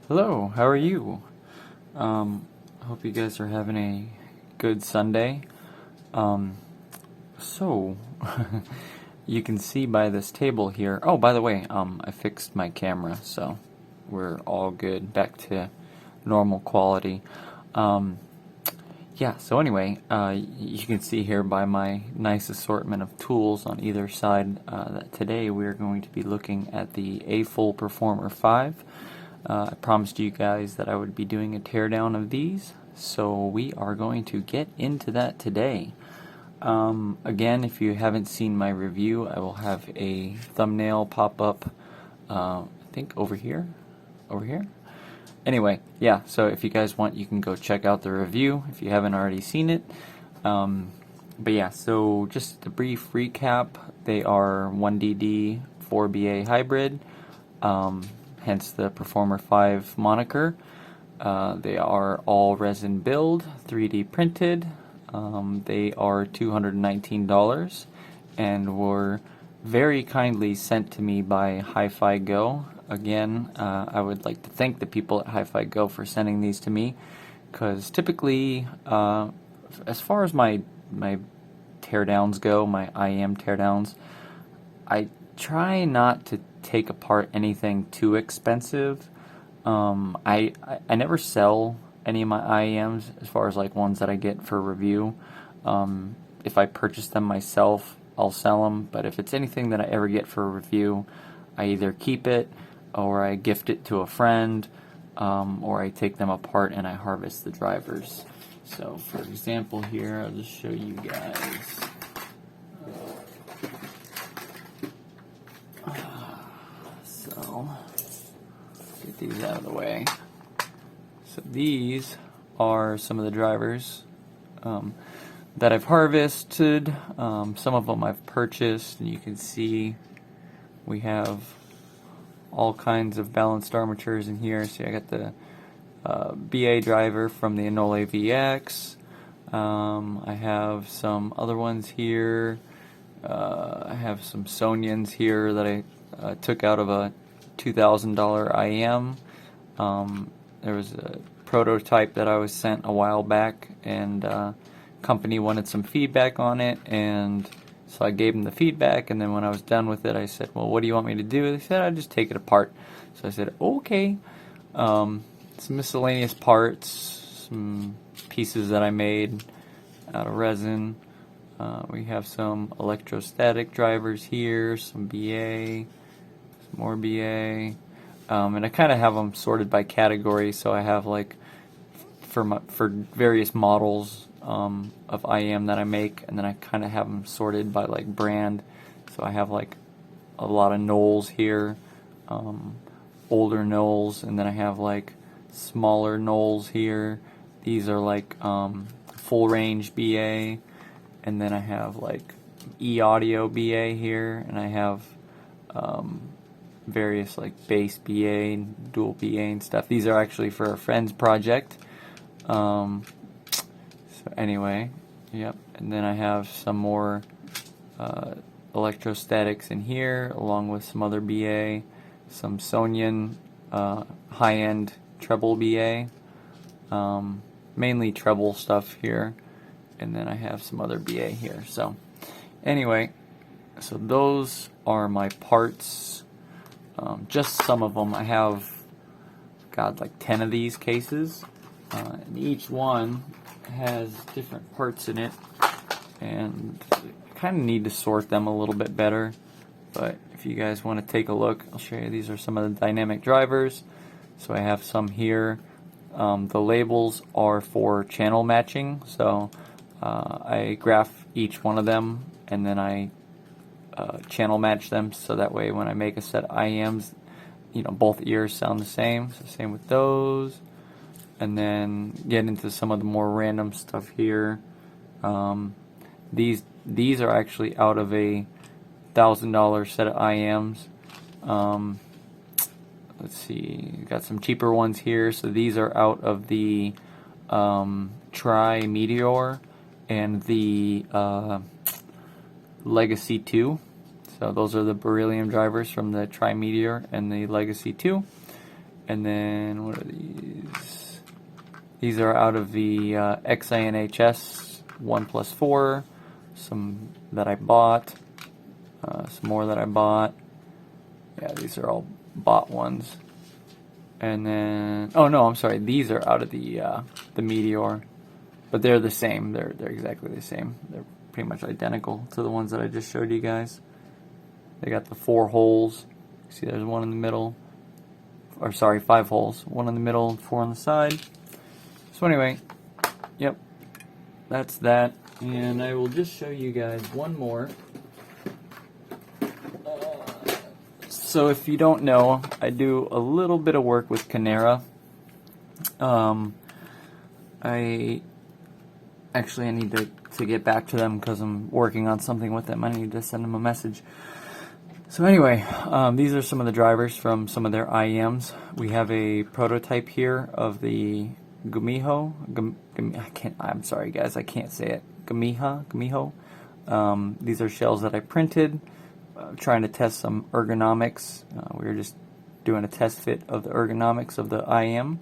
Hello, how are you? I hope you guys are having a good Sunday. So, you can see by this table here. Oh, by the way, I fixed my camera, so we're all good, back to normal quality. Yeah, so anyway, you can see here by my nice assortment of tools on either side that today we're going to be looking at the Aful Performer 5. I promised you guys that I would be doing a teardown of these, so we are going to get into that today. Again, if you haven't seen my review, I will have a thumbnail pop up, I think over here. Anyway, yeah, so if you guys want, you can go check out the review if you haven't already seen it. But yeah, so just a brief recap. They are 1DD 4BA hybrid, hence the Performer 5 moniker. They are all resin build, 3D printed. They are $219 and were very kindly sent to me by Hi-Fi Go. Again, I would like to thank the people at Hi-Fi Go for sending these to me, because typically, as far as my teardowns go, my IEM teardowns, I try not to take apart anything too expensive. I never sell any of my IEMs as far as like ones that I get for review. If I purchase them myself, I'll sell them, but if it's anything that I ever get for review, I either keep it or I gift it to a friend, or I take them apart and I harvest the drivers. So for example here, I'll just show you guys. So get these out of the way. So these are some of the drivers that I've harvested. Some of them I've purchased, and you can see we have all kinds of balanced armatures in here. See, I got the BA driver from the Anole VX. I have some other ones here. I have some Sonyans here that I took out of a $2,000 IEM. There was a prototype that I was sent a while back, and company wanted some feedback on it, and so I gave them the feedback, and then when I was done with it, I said, well, what do you want me to do? They said, I'd just take it apart. So I said, okay. Some miscellaneous parts, some pieces that I made out of resin. We have some electrostatic drivers here, some BA, some more BA. And I kind of have them sorted by category, so I have like for various models of IEM that I make, and then I kind of have them sorted by like brand. So I have like a lot of Knowles here, older Knowles, and then I have like smaller Knowles here. These are like full range BA, and then I have like e-audio BA here, and I have various like bass BA and dual BA and stuff. These are actually for a friend's project. So anyway, yep. And then I have some more electrostatics in here, along with some other BA, some Sonyan high-end treble BA, mainly treble stuff here, and then I have some other BA here. So anyway, so those are my parts. Just some of them. I have, God, like 10 of these cases, and each one has different parts in it, and I kind of need to sort them a little bit better. But if you guys want to take a look, I'll show you. These are some of the dynamic drivers. So I have some here. The labels are for channel matching, so I graph each one of them, and then I channel match them, so that way when I make a set of IEMs, both ears sound the same. So same with those. And then get into some of the more random stuff here. These are actually out of a $1,000 set of IEMs. Let's see, got some cheaper ones here. So these are out of the Tri-Meteor and the Legacy 2. So those are the beryllium drivers from the Tri-Meteor and the Legacy 2. And then what are these? These are out of the XINHS 1+4. Some that I bought. Some more that I bought. Yeah, these are all bought ones. And then, oh no, I'm sorry. These are out of the Meteor, but they're the same. They're exactly the same. They're pretty much identical to the ones that I just showed you guys. They got the 4 holes. See, there's one in the middle. Or sorry, 5 holes. 1 in the middle and 4 on the side. So anyway, yep, that's that. And I will just show you guys one more. So if you don't know, I do a little bit of work with Canera. I need to get back to them because I'm working on something with them. I need to send them a message. So anyway, these are some of the drivers from some of their iems. We have a prototype here of the Gumiho. I'm sorry guys, I can't say it. Gumiho. These are shells that I printed, trying to test some ergonomics. We were just doing a test fit of the ergonomics of the IM.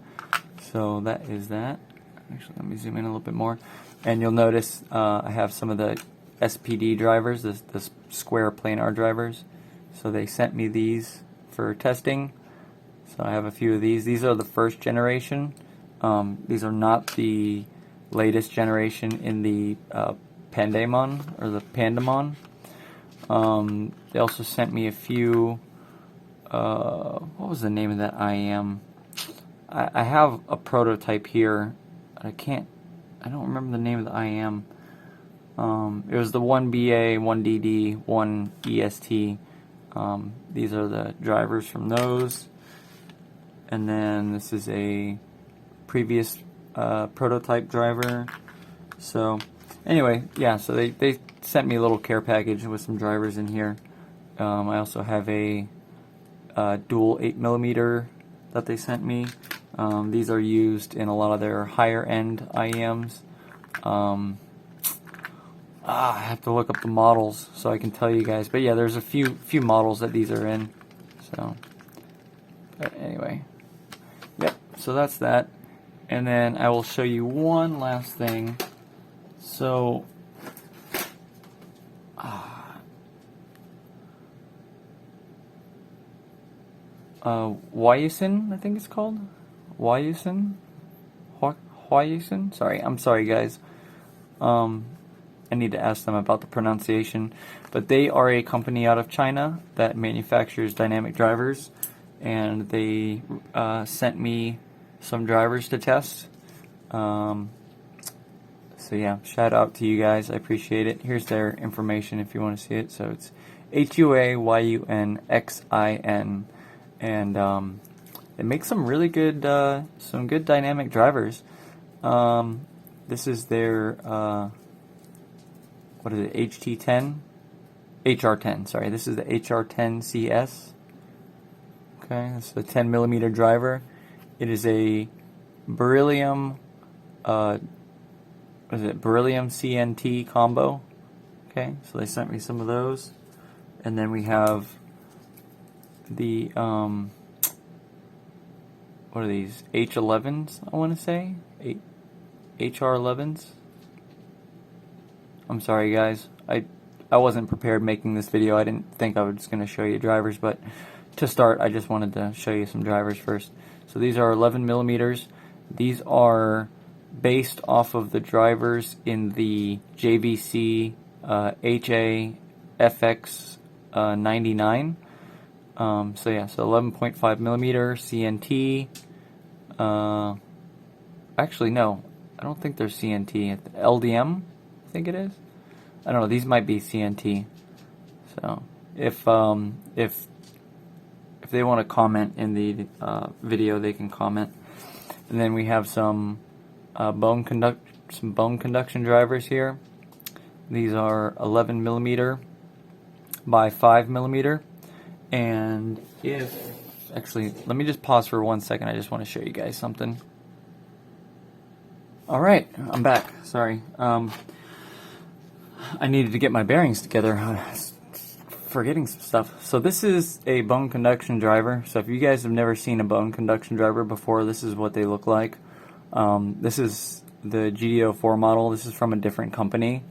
So that is that. Actually, let me zoom in a little bit more. And you'll notice I have some of the SPD drivers, the square planar drivers. So they sent me these for testing. So I have a few of these. These are the first generation. These are not the latest generation in the Pandamon or the Pandamon. They also sent me a few. What was the name of that IM? I have a prototype here. I don't remember the name of the IM. It was the 1BA, 1DD, 1EST. These are the drivers from those. And then this is a previous prototype driver. So anyway, yeah, so they sent me a little care package with some drivers in here. I also have a dual 8mm that they sent me. These are used in a lot of their higher end IEMs. I have to look up the models so I can tell you guys. But yeah, there's a few models that these are in. So, but anyway, yep. So that's that. And then I will show you one last thing. So, Huayusin, I think it's called. Huayusin? Huayusin? I'm sorry guys. I need to ask them about the pronunciation. But they are a company out of China that manufactures dynamic drivers. And they sent me some drivers to test. So yeah, shout out to you guys. I appreciate it. Here's their information if you want to see it. So it's HUAYUNXIN. And it makes some really good, some good dynamic drivers. This is their, what is it, HT10? HR10, sorry. This is the HR10CS. Okay, this is a 10mm driver. It is a beryllium, what is it, beryllium CNT combo. Okay, so they sent me some of those. And then we have the, what are these, H11s, I want to say? HR11s? I'm sorry guys, I wasn't prepared making this video. I didn't think I was just going to show you drivers, but to start I just wanted to show you some drivers first. So these are 11mm. These are based off of the drivers in the JVC HA FX99. So yeah, so 11.5mm CNT. Actually no, I don't think they're CNT. LDM, I think it is. I don't know. These might be CNT. So if they want to comment in the video, they can comment. And then we have some bone conduction drivers here. These are 11mm by 5mm. And actually, let me just pause for 1 second. I just want to show you guys something. All right, I'm back. Sorry. I needed to get my bearings together. forgetting some stuff. So this is a bone conduction driver. So if you guys have never seen a bone conduction driver before, this is what they look like. This is the GDO4 model. This is from a different company.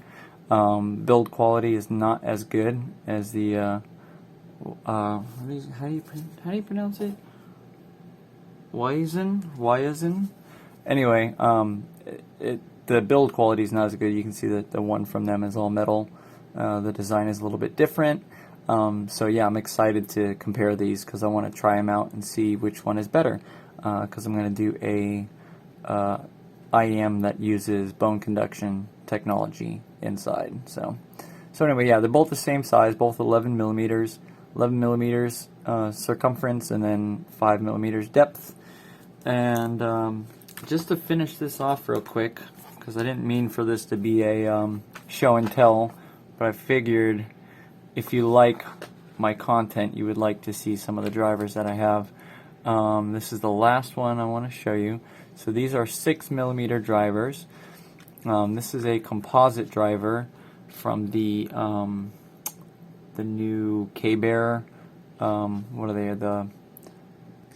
Build quality is not as good as the how do you pronounce it? Wyazin. Anyway, the build quality is not as good. You can see that the one from them is all metal. The design is a little bit different. So yeah, I'm excited to compare these because I want to try them out and see which one is better. Because I'm going to do a IEM that uses bone conduction technology inside. So anyway, yeah, they're both the same size, both 11 millimeters circumference, and then 5 millimeters depth. And just to finish this off real quick, because I didn't mean for this to be a show and tell, but I figured if you like my content, you would like to see some of the drivers that I have. This is the last one I want to show you. So these are 6 millimeter drivers. This is a composite driver from the new K-Bear. What are they? The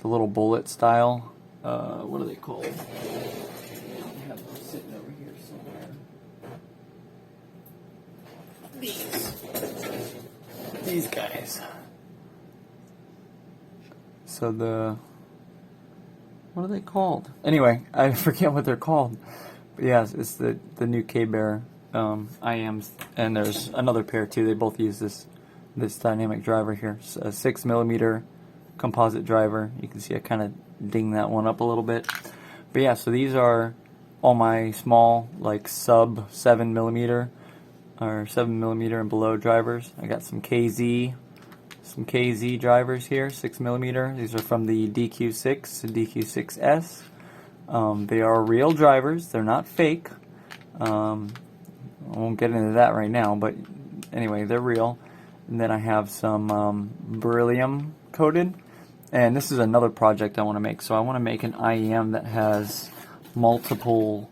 little bullet style. What are they called? I have them sitting over here somewhere. These guys. So what are they called? Anyway, I forget what they're called. But yeah, it's the new K-Bear iems, and there's another pair too. They both use this dynamic driver here. It's a 6 millimeter composite driver. You can see I kind of ding that one up a little bit. But yeah, so these are all my small, like sub 7 millimeter or 7 millimeter and below drivers. I got some KZ drivers here, 6 millimeter. These are from the DQ6 to DQ6S. They are real drivers. They're not fake. I won't get into that right now, but anyway, they're real. And then I have some beryllium coated. And this is another project I want to make. So I want to make an IEM that has multiple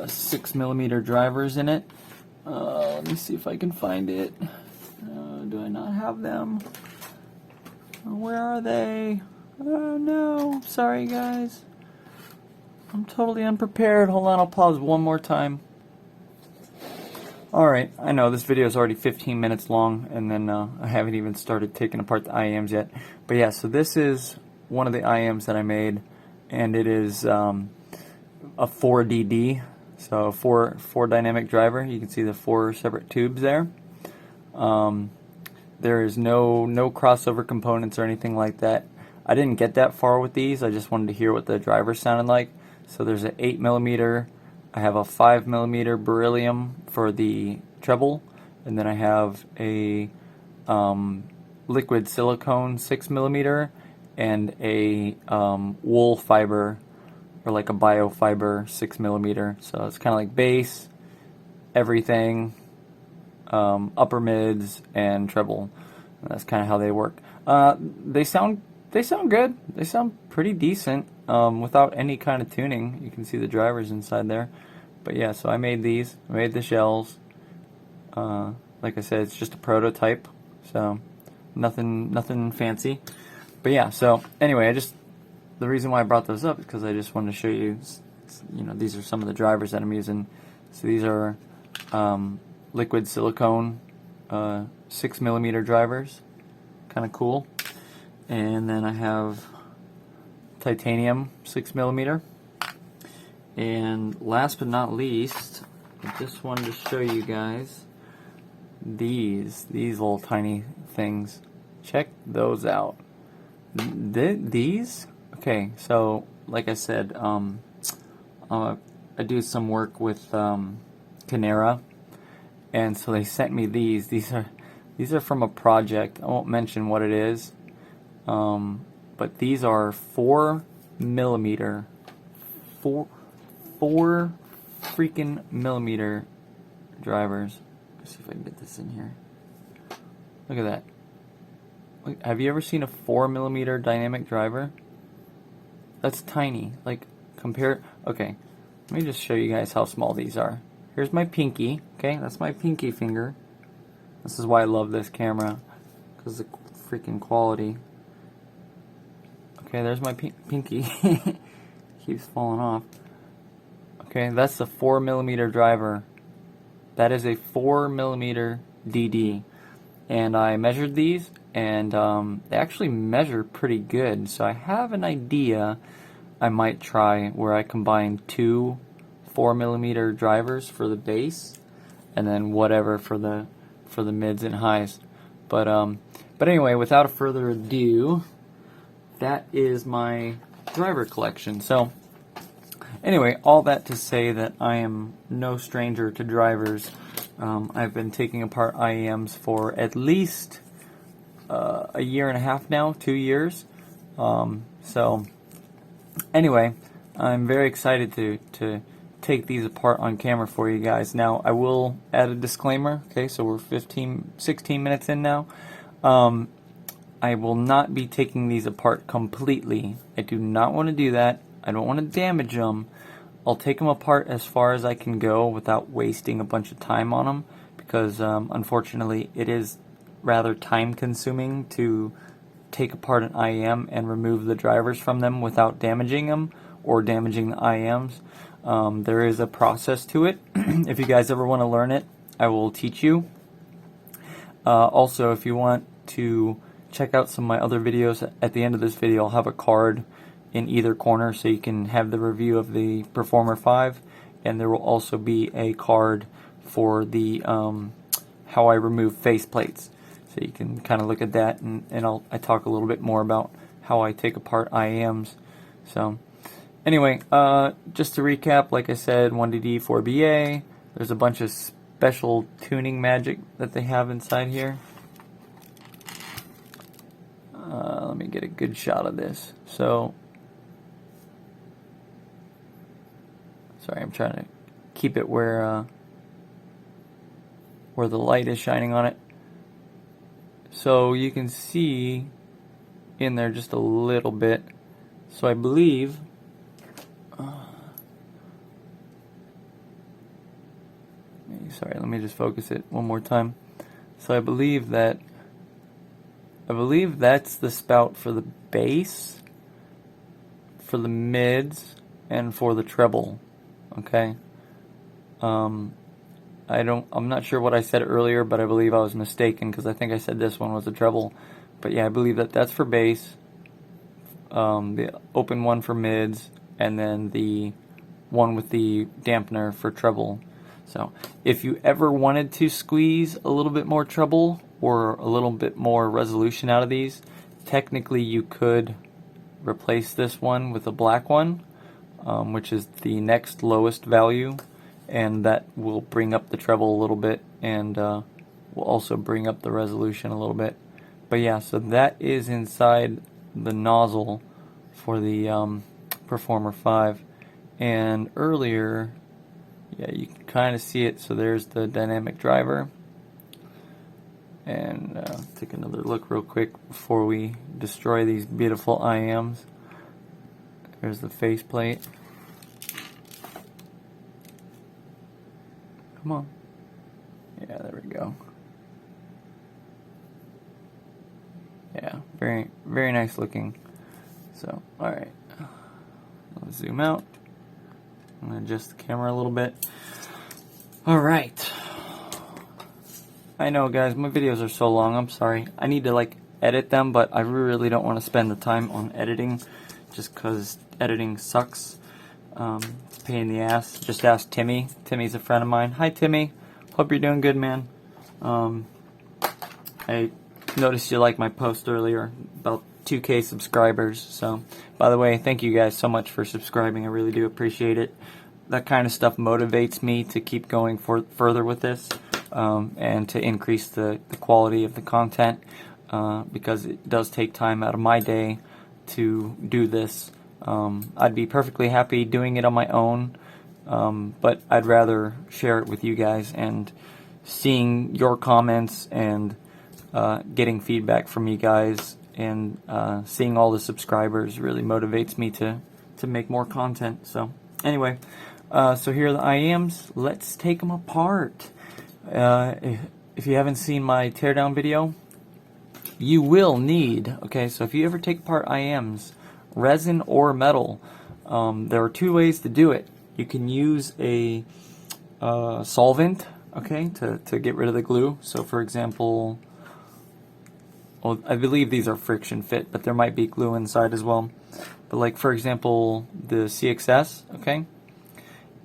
6 millimeter drivers in it. Let me see if I can find it. Do I not have them? Where are they? Oh no, sorry guys. I'm totally unprepared. Hold on, I'll pause one more time. Alright, I know this video is already 15 minutes long, and then I haven't even started taking apart the IEMs yet. But yeah, so this is one of the IEMs that I made, and it is a 4DD, so four dynamic driver. You can see the 4 separate tubes there. There is no crossover components or anything like that. I didn't get that far with these. I just wanted to hear what the driver sounded like. So there's an 8 millimeter. I have a 5 millimeter beryllium for the treble, and then I have a liquid silicone 6 millimeter and a wool fiber, or like a biofiber 6 millimeter. So it's kind of like bass, everything, upper mids, and treble. And that's kind of how they work. They sound good. They sound pretty decent without any kind of tuning. You can see the drivers inside there. But yeah, so I made these. I made the shells. Like I said, it's just a prototype, so nothing fancy. But yeah, so anyway, the reason why I brought those up is because I just wanted to show you, these are some of the drivers that I'm using. So these are liquid silicone 6 millimeter drivers, kind of cool. And then I have titanium 6 millimeter. And last but not least, I just wanted to show you guys these little tiny things. Check those out. These? Okay, so like I said, I do some work with Canera, and so they sent me these. These are from a project. I won't mention what it is, but these are 4 millimeter, four freaking millimeter drivers. Let's see if I can get this in here. Look at that. Look, have you ever seen a 4 millimeter dynamic driver? That's tiny. Like, compare. Okay, let me just show you guys how small these are. Here's my pinky. Okay, that's my pinky finger. This is why I love this camera. because the freaking quality. Okay, there's my pinky. Keeps falling off. Okay, that's the 4mm driver. That is a 4mm DD. And I measured these, and they actually measure pretty good. So I have an idea I might try where I combine two 4mm drivers for the bass, and then whatever for the mids and highs. But anyway, without further ado, that is my driver collection. So anyway, all that to say that I am no stranger to drivers. I've been taking apart iems for at least a year and a half now, 2 years. So anyway, I'm very excited to take these apart on camera for you guys. Now, I will add a disclaimer. Okay, so we're 16 minutes in now. I will not be taking these apart completely. I do not want to do that. I don't want to damage them. I'll take them apart as far as I can go without wasting a bunch of time on them, because unfortunately it is rather time consuming to take apart an IEM and remove the drivers from them without damaging them or damaging the IEMs. There is a process to it. If you guys ever want to learn it, I will teach you. Also, if you want to check out some of my other videos, at the end of this video I'll have a card in either corner so you can have the review of the Performer 5, and there will also be a card for the how I remove faceplates, so you can kind of look at that, and I talk a little bit more about how I take apart IEMs. So anyway, just to recap, like I said, 1DD 4BA, there's a bunch of special tuning magic that they have inside here. Let me get a good shot of this. So, sorry, I'm trying to keep it where the light is shining on it. So you can see in there just a little bit. So I believe sorry, let me just focus it one more time. So I believe that's the spout for the bass, for the mids, and for the treble. Okay. I'm not sure what I said earlier, but I believe I was mistaken, because I think I said this one was a treble. But yeah, I believe that's for bass, the open one for mids, and then the one with the dampener for treble. So if you ever wanted to squeeze a little bit more treble or a little bit more resolution out of these, technically you could replace this one with a black one, which is the next lowest value, and that will bring up the treble a little bit, and will also bring up the resolution a little bit. But yeah, so that is inside the nozzle for the Performer 5. And earlier, yeah, you can kind of see it. So there's the dynamic driver. And take another look real quick before we destroy these beautiful IEMs. There's the faceplate. Come on. Yeah, there we go. Yeah, very, very nice looking. So, alright. Let's zoom out. I'm going to adjust the camera a little bit. Alright. I know, guys, my videos are so long. I'm sorry. I need to, edit them, but I really don't want to spend the time on editing, just because editing sucks. It's a pain in the ass. Just ask Timmy. Timmy's a friend of mine. Hi, Timmy. Hope you're doing good, man. I noticed you liked my post earlier about 2K subscribers. So, by the way, thank you guys so much for subscribing. I really do appreciate it. That kind of stuff motivates me to keep going further with this, and to increase the quality of the content, because it does take time out of my day to do this. I'd be perfectly happy doing it on my own, but I'd rather share it with you guys, and seeing your comments and getting feedback from you guys, and seeing all the subscribers really motivates me to make more content. So anyway, so here are the IEMs. Let's take them apart. If you haven't seen my teardown video, you will need, okay, so if you ever take apart iems, resin or metal, there are two ways to do it. You can use a solvent, okay, to get rid of the glue. So for example, well, I believe these are friction fit, but there might be glue inside as well. But like for example, the CXS, okay,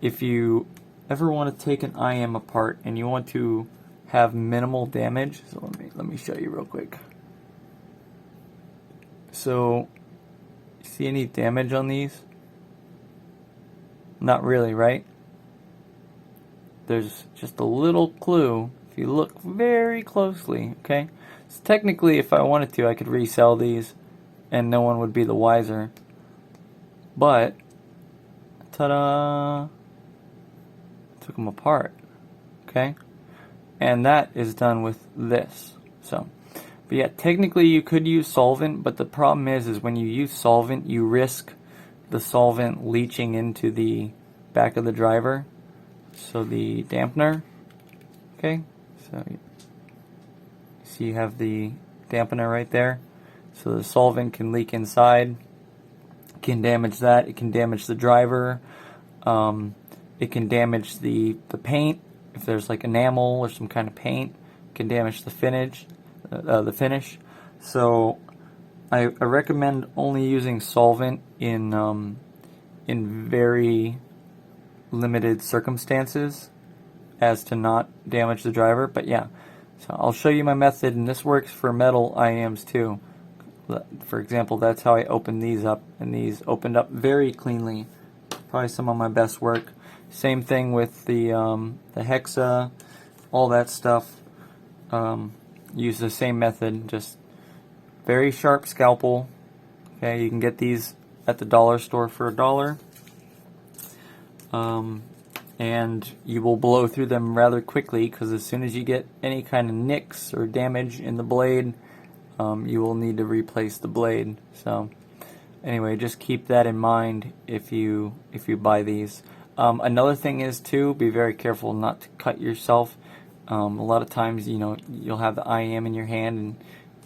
if you ever want to take an IM apart and you want to have minimal damage, so let me show you real quick. So, see any damage on these? Not really, right? There's just a little clue if you look very closely, okay? So technically, if I wanted to, I could resell these and no one would be the wiser. But, ta-da! Took them apart, okay? And that is done with this. So, but yeah, technically you could use solvent, but the problem is when you use solvent, you risk the solvent leaching into the back of the driver. So the dampener, okay? So you have the dampener right there. So the solvent can leak inside. It can damage that. It can damage the driver. It can damage the paint. If there's like enamel or some kind of paint, it can damage the finish. So I recommend only using solvent in very limited circumstances as to not damage the driver. But yeah, so I'll show you my method, and this works for metal iems too. For example, that's how I opened these up, and these opened up very cleanly. Probably some of my best work. Same thing with the hexa, all that stuff. Use the same method, just very sharp scalpel. Okay, you can get these at the dollar store for $1. And you will blow through them rather quickly, because as soon as you get any kind of nicks or damage in the blade, you will need to replace the blade. So anyway, just keep that in mind if you buy these. Another thing is too, be very careful not to cut yourself. A lot of times, you know, you'll have the IM in your hand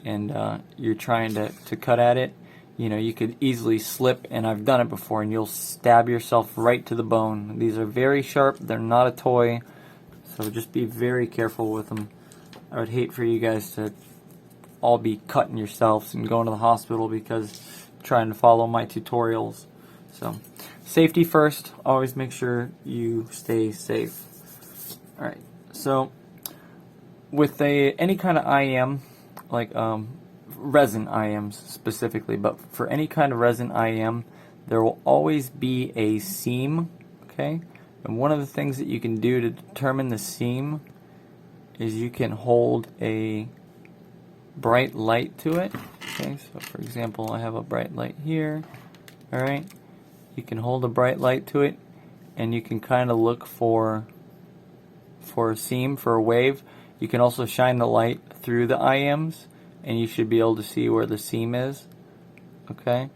and you're trying to cut at it. You know, you could easily slip, and I've done it before, and you'll stab yourself right to the bone. These are very sharp. They're not a toy, so just be very careful with them. I would hate for you guys to all be cutting yourselves and going to the hospital because trying to follow my tutorials. So, safety first. Always make sure you stay safe. Alright, so with any kind of IM, like resin IMs specifically, but for any kind of resin IM, there will always be a seam, okay? And one of the things that you can do to determine the seam is you can hold a bright light to it, okay? So for example, I have a bright light here, alright? You can hold a bright light to it, and you can kind of look for a seam, for a wave. You can also shine the light through the IMs, and you should be able to see where the seam is, okay?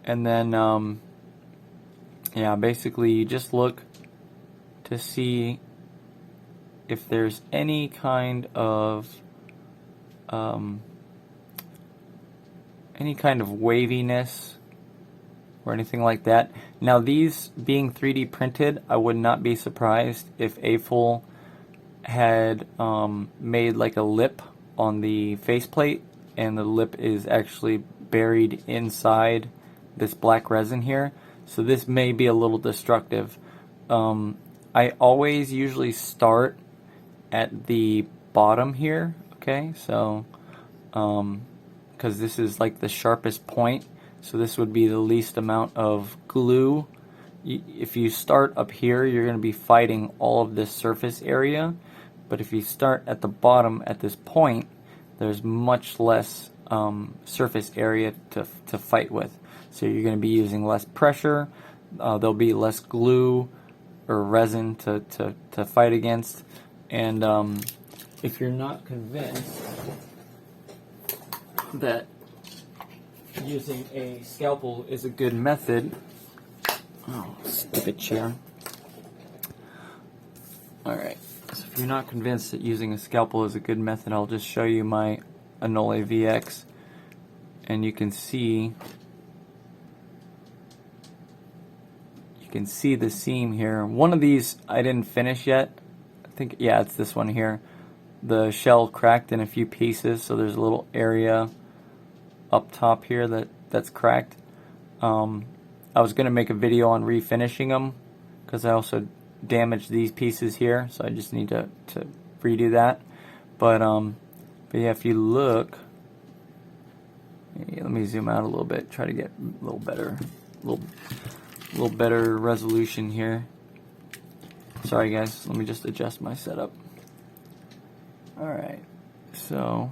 And then, yeah, basically you just look to see if there's any kind of waviness or anything like that. Now, these being 3D printed, I would not be surprised if Aful had made like a lip on the faceplate, and the lip is actually buried inside this black resin here. So this may be a little destructive. I always usually start at the bottom here, okay? So, because this is like the sharpest point, so this would be the least amount of glue. If you start up here, you're going to be fighting all of this surface area. But if you start at the bottom at this point, there's much less surface area to fight with. So you're going to be using less pressure. There'll be less glue or resin to fight against. And if you're not convinced that using a scalpel is a good method, oh, stupid chair. Alright. So if you're not convinced that using a scalpel is a good method, I'll just show you my Anole VX, and you can see the seam here. One of these I didn't finish yet. I think, yeah, it's this one here. The shell cracked in a few pieces, so there's a little area up top here that's cracked. I was going to make a video on refinishing them because I also damaged these pieces here, so I just need to redo that. But yeah, if you look, let me zoom out a little bit, try to get a little better resolution here. Sorry guys, let me just adjust my setup. Alright, so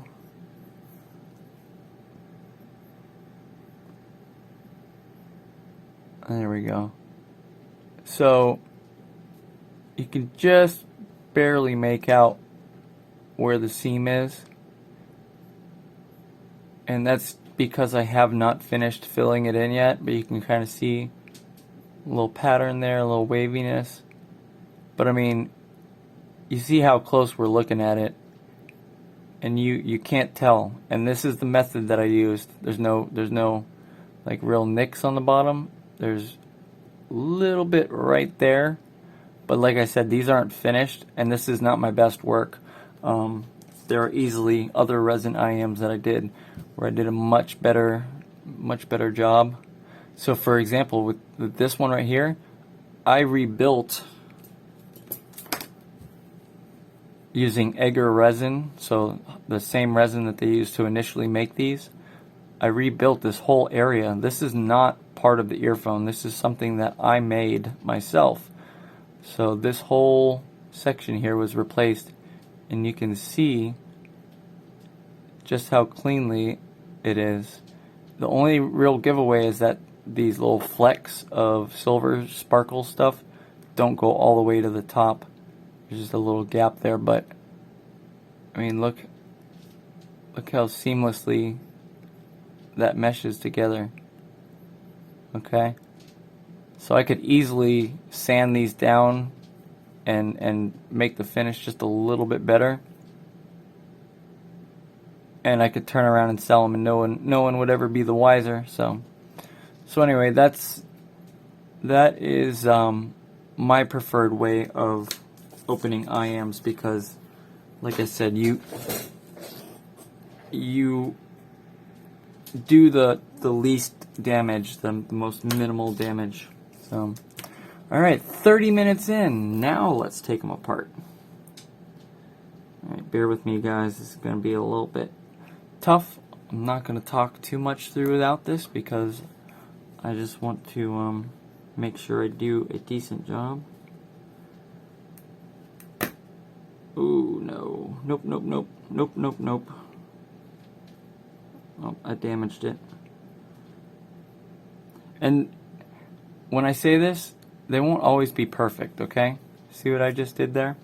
there we go. So you can just barely make out where the seam is, and that's because I have not finished filling it in yet, but you can kind of see a little pattern there, a little waviness. But I mean, you see how close we're looking at it, and you can't tell. And this is the method that I used. There's no like real nicks on the bottom. There's a little bit right there, but like I said, these aren't finished, and this is not my best work. There are easily other resin iems that I did where I did a much better job. So for example, with this one right here, I rebuilt using Egger resin, so the same resin that they used to initially make these. I rebuilt this whole area. This is not part of the earphone. This is something that I made myself. So this whole section here was replaced, and you can see just how cleanly it is. The only real giveaway is that these little flecks of silver sparkle stuff don't go all the way to the top. There's just a little gap there, but I mean, look how seamlessly that meshes together. Okay, so I could easily sand these down and make the finish just a little bit better, and I could turn around and sell them, and no one would ever be the wiser. So anyway, that is my preferred way of opening iems, because like I said, you do the least damage, the most minimal damage. So alright, 30 minutes in, now let's take them apart. Alright, bear with me guys, this is going to be a little bit tough. I'm not going to talk too much throughout this because I just want to make sure I do a decent job. Ooh, no. Nope. Oh, I damaged it. And when I say this, they won't always be perfect, okay? See what I just did there?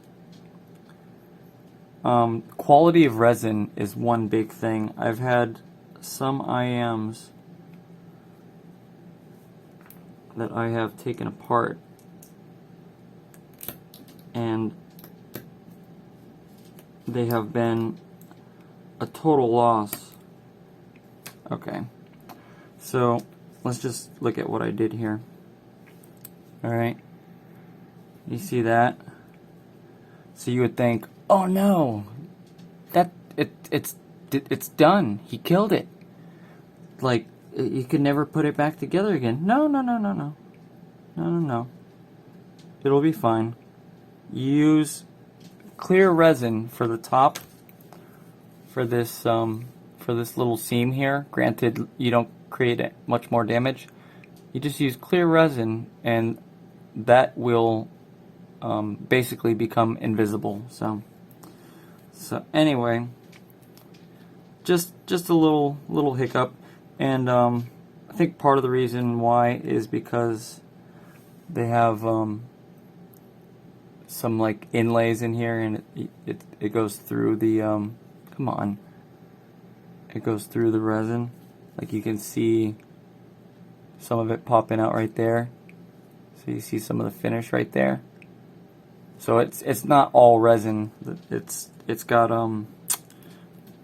Quality of resin is one big thing. I've had some iems that I have taken apart, and they have been a total loss. Okay, so let's just look at what I did here. Alright, you see that? So you would think, oh no, it's done. He killed it. Like, you could never put it back together again. No. It'll be fine. Use clear resin for the top for this little seam here. Granted, you don't create much more damage. You just use clear resin, and that will basically become invisible. So anyway, just a little hiccup, and I think part of the reason why is because they have some like inlays in here, and it goes through the come on, it goes through the resin. Like, you can see some of it popping out right there. So you see some of the finish right there. So it's not all resin. It's got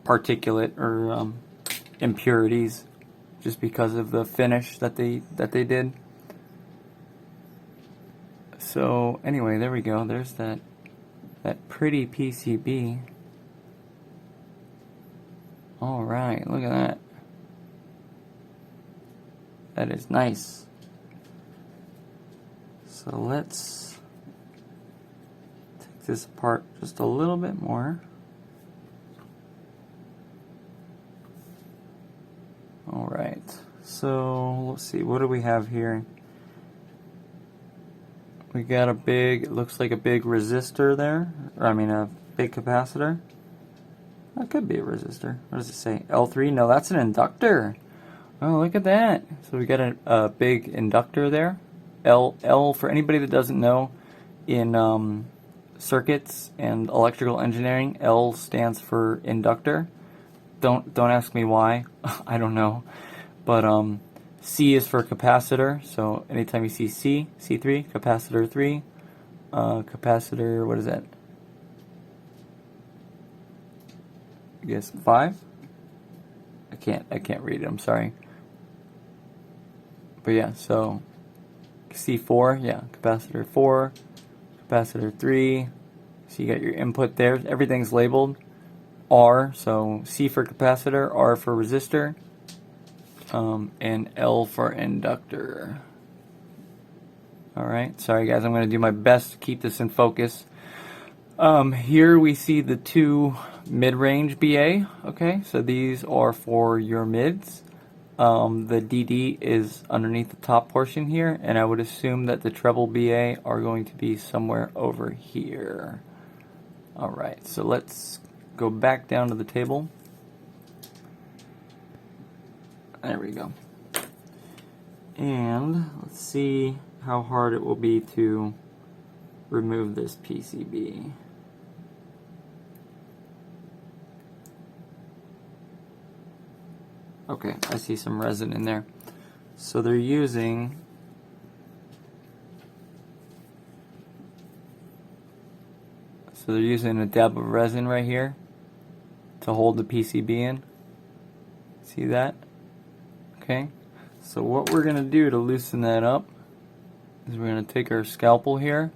particulate or impurities just because of the finish that they did. So anyway, there we go. There's that pretty PCB. All right, look at that. That is nice. So let's take this apart just a little bit more. All right, so let's see, what do we have here? We got a big, it looks like a big resistor there, or I mean a big capacitor. That could be a resistor. What does it say? L3? No, that's an inductor. Oh, look at that. So we got a big inductor there. L, for anybody that doesn't know, in circuits and electrical engineering, L stands for inductor. Don't ask me why. I don't know. But C is for capacitor. So anytime you see C, C3, capacitor 3, capacitor, what is that? I guess 5? I can't read it, I'm sorry. But yeah, so C4, yeah, capacitor 4, capacitor 3. So you got your input there. Everything's labeled R, so C for capacitor, R for resistor, and L for inductor. Alright, sorry guys, I'm going to do my best to keep this in focus. Here we see the two mid-range BA, okay, so these are for your mids. The DD is underneath the top portion here, and I would assume that the treble BA are going to be somewhere over here. Alright, so let's go back down to the table. There we go. And let's see how hard it will be to remove this PCB. Okay, I see some resin in there. So they're using a dab of resin right here to hold the PCB in. See that? Okay. So what we're gonna do to loosen that up is we're gonna take our scalpel here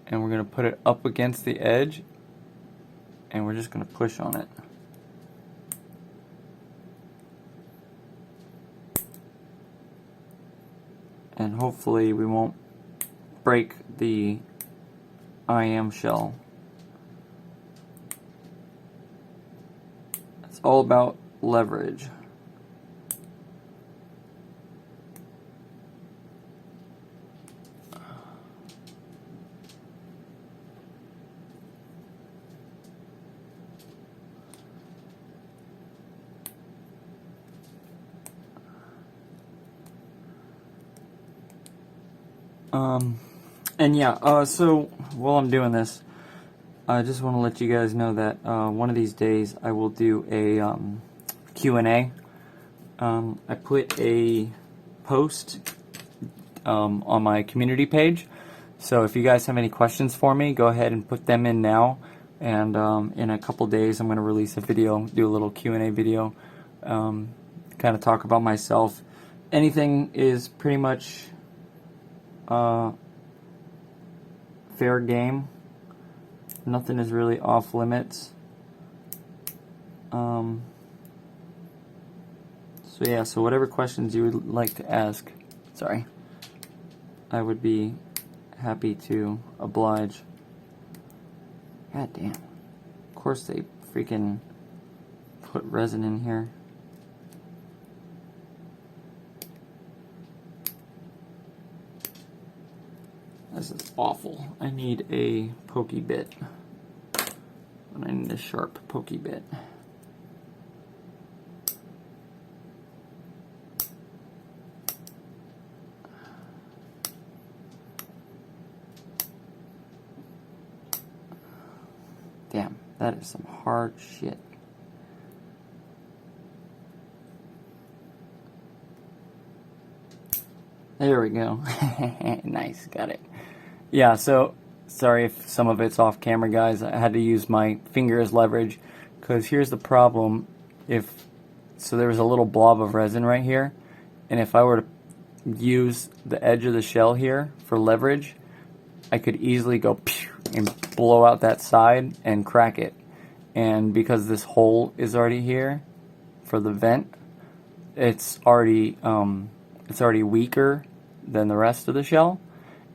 and we're gonna put it up against the edge and we're just gonna push on it. And hopefully we won't break the IM shell. It's all about leverage. And yeah, so while I'm doing this, I just want to let you guys know that one of these days I will do a Q&A. I put a post on my community page, so if you guys have any questions for me, go ahead and put them in now, and in a couple days I'm going to release a video, do a little Q&A video, kind of talk about myself. Anything is pretty much fair game. Nothing is really off limits. So yeah, so whatever questions you would like to ask, sorry, I would be happy to oblige. God damn. Of course they freaking put resin in here. This is awful. I need a pokey bit. And I need a sharp pokey bit. Damn, that is some hard shit. There we go. Nice, got it. Yeah, so Sorry if some of it's off camera, guys. I had to use my finger as leverage, because here's the problem. So there was a little blob of resin right here, and if I were to use the edge of the shell here for leverage, I could easily go pew and blow out that side and crack it. And because this hole is already here for the vent, it's already weaker than the rest of the shell,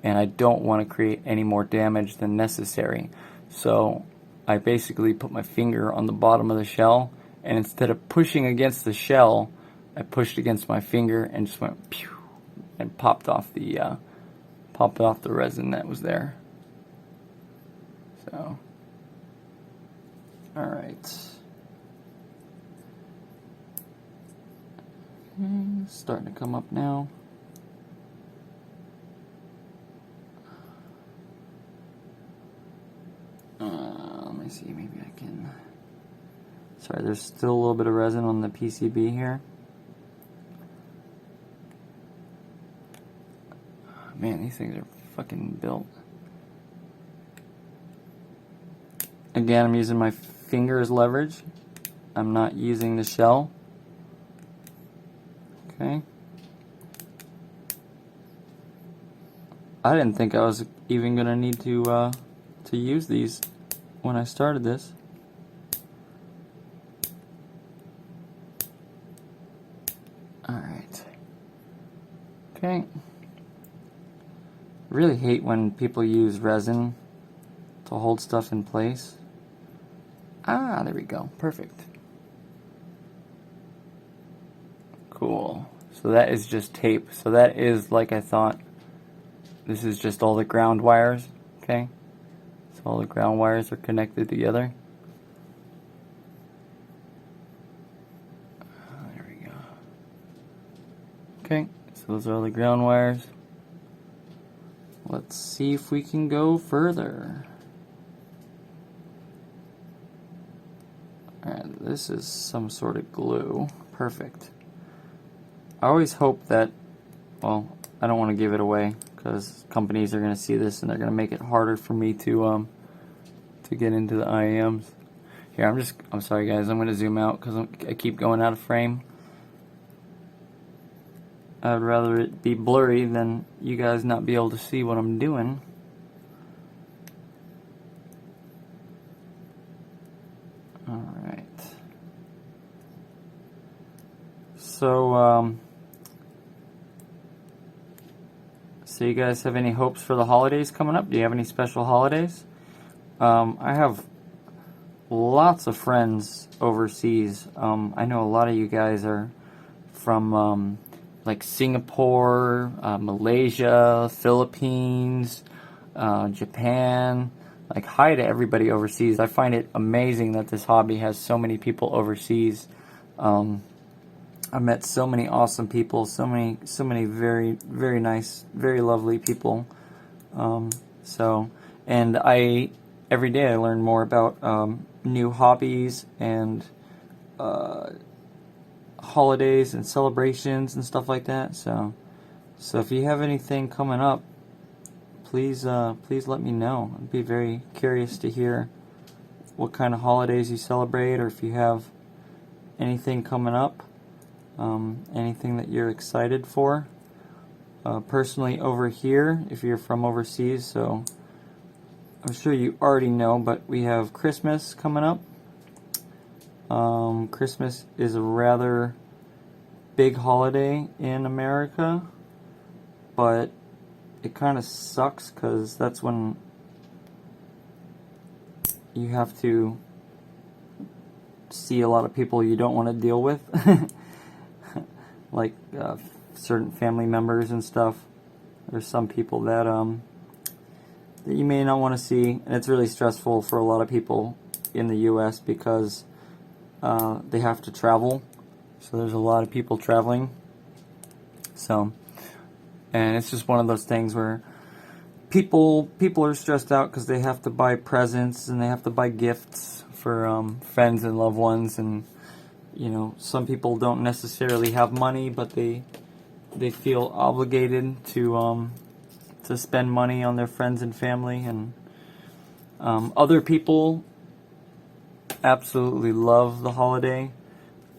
and I don't want to create any more damage than necessary. So I basically put my finger on the bottom of the shell, and instead of pushing against the shell, I pushed against my finger and just went pew and popped off the resin that was there. So, all right. Starting to come up now. Let me see, maybe I can... Sorry, there's still a little bit of resin on the PCB here. Man, these things are fucking built. Again, I'm using my finger as leverage. I'm not using the shell. Okay. I didn't think I was even gonna need to use these when I started this. Alright. Okay. I really hate when people use resin to hold stuff in place. Ah, there we go. Perfect. Cool. So that is just tape. So that is like I thought. This is just all the ground wires. Okay. So all the ground wires are connected together. There we go. Okay. So those are all the ground wires. Let's see if we can go further. Alright, this is some sort of glue. Perfect. I always hope that, well, I don't want to give it away because companies are going to see this and they're going to make it harder for me to get into the iems. Here, I'm sorry guys, I'm going to zoom out because I keep going out of frame. I would rather it be blurry than you guys not be able to see what I'm doing. Alright. So, so you guys have any hopes for the holidays coming up? Do you have any special holidays? I have lots of friends overseas. I know a lot of you guys are from like Singapore, Malaysia, Philippines, Japan. Like, hi to everybody overseas. I find it amazing that this hobby has so many people overseas. I've met so many awesome people, so many very, very nice, very lovely people. And every day I learn more about new hobbies and holidays and celebrations and stuff like that. So if you have anything coming up, please let me know. I'd be very curious to hear what kind of holidays you celebrate, or if you have anything coming up, anything that you're excited for. Personally, over here, if you're from overseas, so I'm sure you already know, but we have Christmas coming up. Christmas is a rather big holiday in America, but it kind of sucks because that's when you have to see a lot of people you don't want to deal with, like certain family members and stuff. There's some people that that you may not want to see, and it's really stressful for a lot of people in the U.S. because they have to travel. So there's a lot of people traveling. So, and it's just one of those things where people are stressed out because they have to buy presents and they have to buy gifts for friends and loved ones, and you know, some people don't necessarily have money, but they feel obligated to spend money on their friends and family, and Other people absolutely love the holiday.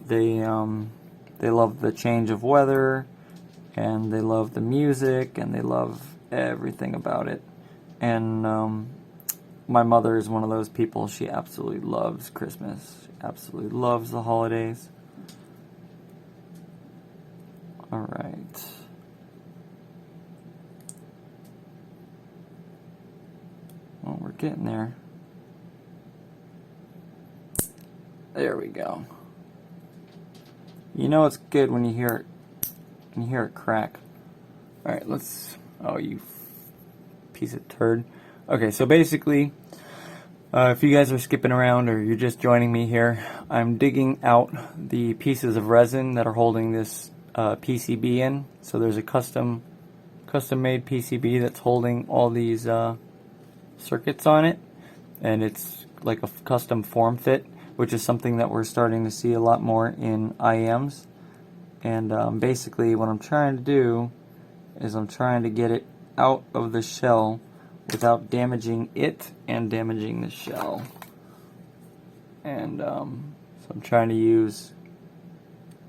They love the change of weather, and they love the music, and they love everything about it. And my mother is one of those people. She absolutely loves Christmas. She absolutely loves the holidays. All right. Well, we're getting there. There we go. You know it's good when you hear it crack. All right, let's. Oh, you piece of turd. Okay, so basically, if you guys are skipping around or you're just joining me here, I'm digging out the pieces of resin that are holding this PCB in. So there's a custom-made PCB that's holding all these circuits on it, and it's like a custom form fit, which is something that we're starting to see a lot more in iems. And basically what I'm trying to do is I'm trying to get it out of the shell without damaging it and damaging the shell. And so I'm trying to use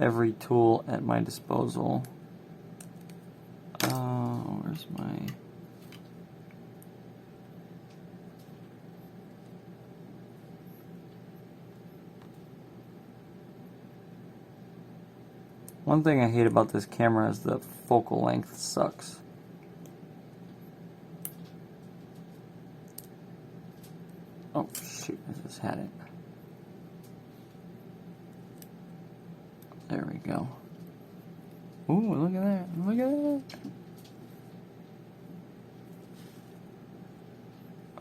every tool at my disposal. Where's my... One thing I hate about this camera is the focal length sucks. Oh shoot, I just had it. There we go. Ooh, look at that. Look at that.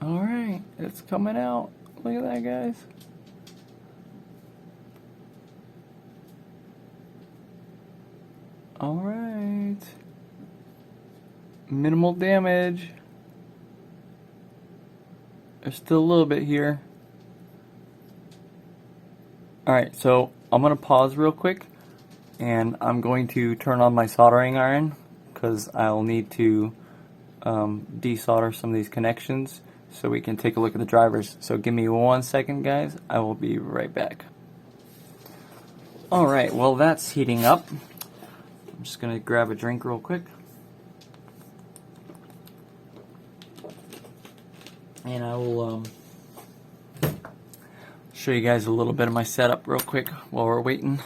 Alright, it's coming out. Look at that, guys. Alright. Minimal damage. There's still a little bit here. Alright, so I'm going to pause real quick, and I'm going to turn on my soldering iron because I'll need to desolder some of these connections so we can take a look at the drivers. So give me 1 second, guys. I will be right back. Alright, well, that's heating up. I'm just going to grab a drink real quick. And I will show you guys a little bit of my setup real quick while we're waiting.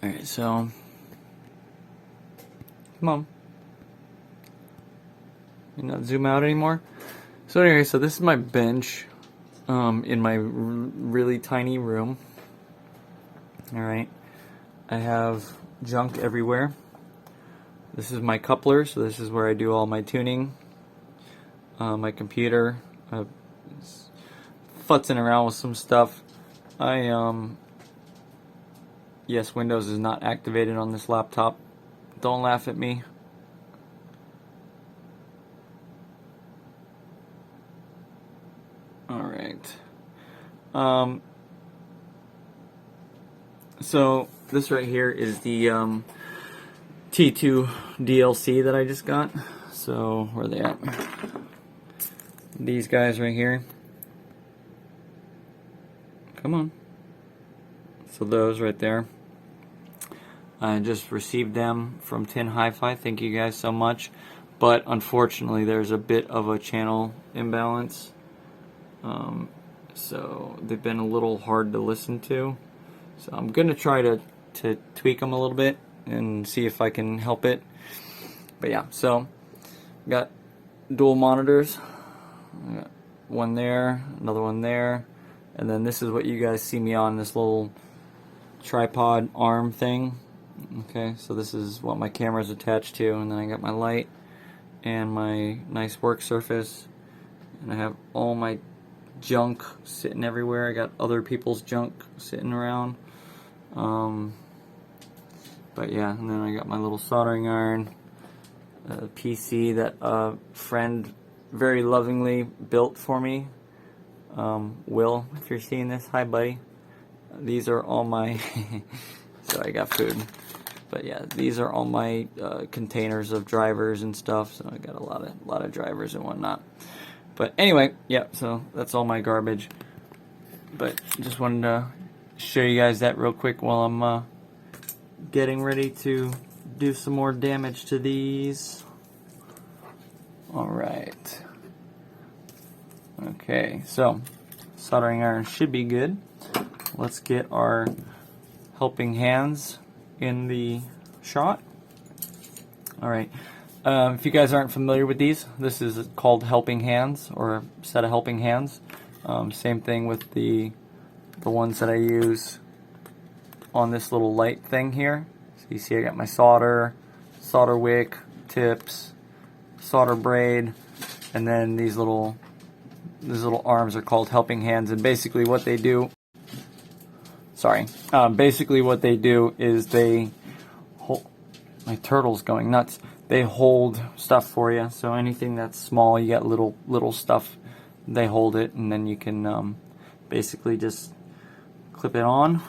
Alright, so come on. You not zoom out anymore? So anyway, so this is my bench in my really tiny room. Alright. I have junk everywhere. This is my coupler, so this is where I do all my tuning. My computer, futzing around with some stuff. Yes, Windows is not activated on this laptop. Don't laugh at me. Alright. So this right here is the T2 DLC that I just got. So where are they at? These guys right here. Come on. So those right there. I just received them from tin-hifi. Thank you guys so much. But unfortunately, there's a bit of a channel imbalance. So they've been a little hard to listen to. So I'm going to try to tweak them a little bit and see if I can help it. But yeah, so got dual monitors. I got one there, another one there, and then this is what you guys see me on, this little tripod arm thing. Okay, so this is what my camera is attached to, and then I got my light and my nice work surface, and I have all my junk sitting everywhere. I got other people's junk sitting around. But yeah, and then I got my little soldering iron, a PC that a friend very lovingly built for me. Will, if you're seeing this, hi buddy. These are all my sorry, I got food. But yeah, these are all my containers of drivers and stuff. So I got a lot of drivers and whatnot. But anyway, yeah, so that's all my garbage. But just wanted to show you guys that real quick while I'm getting ready to do some more damage to these. Alright. Okay, so soldering iron should be good. Let's get our helping hands in the shot. Alright. If you guys aren't familiar with these, this is called helping hands, or a set of helping hands. Same thing with the ones that I use on this little light thing here. So you see I got my solder wick, tips, solder braid, and then these little arms are called helping hands. And basically what they do, basically what they do is they hold, my turtle's going nuts. They hold stuff for you. So anything that's small, you got little stuff, they hold it, and then you can basically just clip it on,